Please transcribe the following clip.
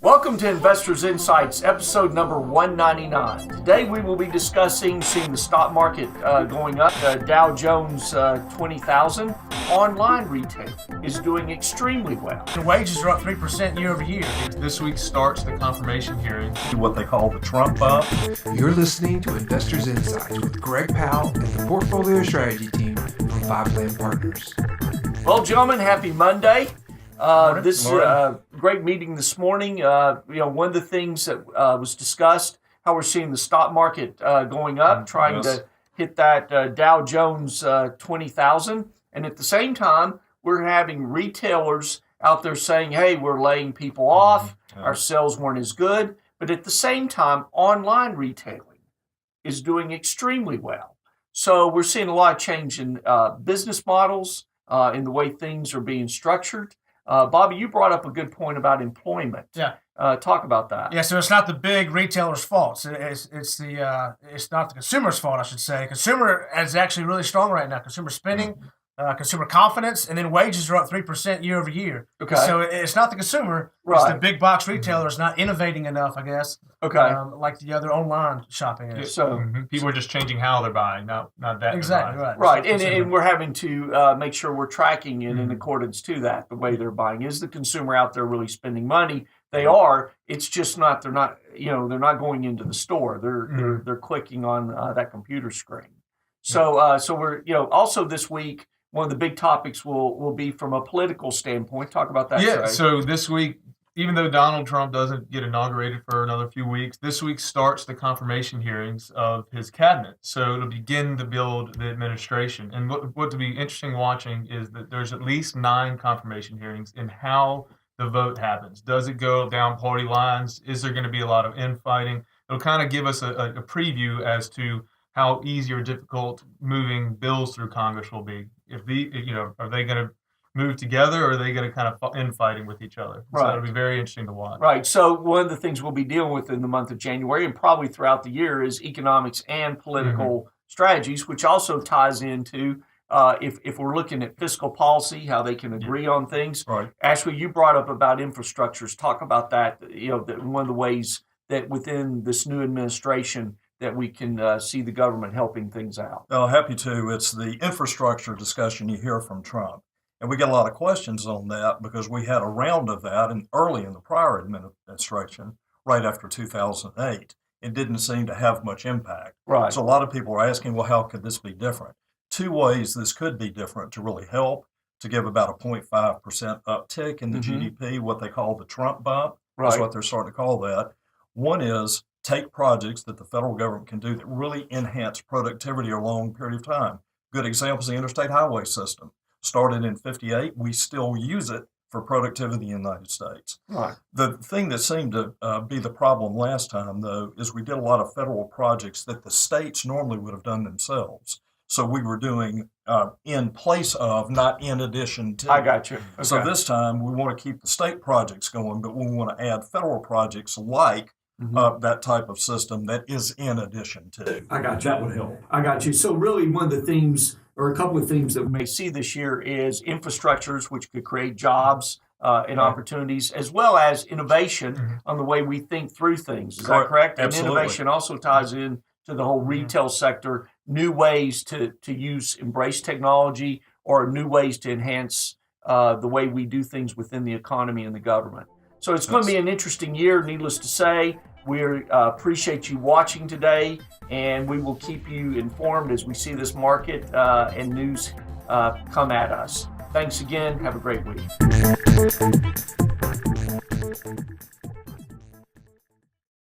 Welcome to Investors Insights, episode number 199. Today we will be discussing seeing the stock market going up. The Dow Jones 20,000 online retail is doing extremely well. The wages are up 3% year over year. This week starts the confirmation hearing. What they call the Trump bump. You're listening to Investors Insights with Greg Powell and the Portfolio Strategy team from Five Plan Partners. Well, gentlemen, happy Monday. This is a great meeting this morning. One of the things that was discussed, how we're seeing the stock market going up, trying to hit that Dow Jones 20,000. And at the same time, we're having retailers out there saying, hey, we're laying people off. Our sales weren't as good. But at the same time, online retailing is doing extremely well. So we're seeing a lot of change in business models, in the way things are being structured. Bobby, you brought up a good point about employment. Yeah. Talk about that. Yeah, so it's not the big retailer's fault. It's not the consumer's fault, I should say. Consumer is actually really strong right now. Consumer spending, consumer confidence, and then wages are up 3% year over year. Okay. So it's not the consumer. Right. It's the big box retailers not innovating enough, I guess. Okay. Like the other online shopping is. So People are just changing how they're buying, not that. Exactly, right. right, and we're having to make sure we're tracking it in accordance to that, the way they're buying. Is the consumer out there really spending money? They are. It's just not. They're not. They're not going into the store. They're clicking on that computer screen. So we're also this week. One of the big topics will be from a political standpoint. Talk about that. Yeah. Trey. So this week, even though Donald Trump doesn't get inaugurated for another few weeks, this week starts the confirmation hearings of his cabinet. So it'll begin to build the administration. And what to be interesting watching is that there's at least 9 confirmation hearings in how the vote happens. Does it go down party lines? Is there going to be a lot of infighting? It'll kind of give us a preview as to how easy or difficult moving bills through Congress will be. If are they going to move together, or are they going to kind of infighting with each other? Right. So it'll be very interesting to watch. Right. So one of the things we'll be dealing with in the month of January and probably throughout the year is economics and political strategies, which also ties into if we're looking at fiscal policy, how they can agree on things. Right. Ashley, you brought up about infrastructures. Talk about that. That one of the ways that within this new administration that we can see the government helping things out. Well, happy to. It's the infrastructure discussion you hear from Trump. And we get a lot of questions on that because we had a round of that early in the prior administration, right after 2008. It didn't seem to have much impact. Right. So a lot of people are asking, well, how could this be different? 2 ways this could be different to really help, to give about a 0.5% uptick in the GDP, what they call the Trump bump. Right. That's what they're starting to call that. One is take projects that the federal government can do that really enhance productivity over a long period of time. Good example is the interstate highway system. Started in 1958, we still use it for productivity in the United States. Right. The thing that seemed to be the problem last time, though, is we did a lot of federal projects that the states normally would have done themselves. So we were doing in place of, not in addition to. I got you. Okay. So this time we want to keep the state projects going, but we want to add federal projects like that type of system that is in addition to. I got you. That would help. I got you. So really one of the themes, or a couple of themes that we may see this year is infrastructures, which could create jobs and opportunities, as well as innovation on the way we think through things. Is that correct? Absolutely. And innovation also ties in to the whole retail sector, new ways to embrace technology, or new ways to enhance the way we do things within the economy and the government. So it's going to be an interesting year, needless to say. We appreciate you watching today, and we will keep you informed as we see this market and news come at us. Thanks again. Have a great week.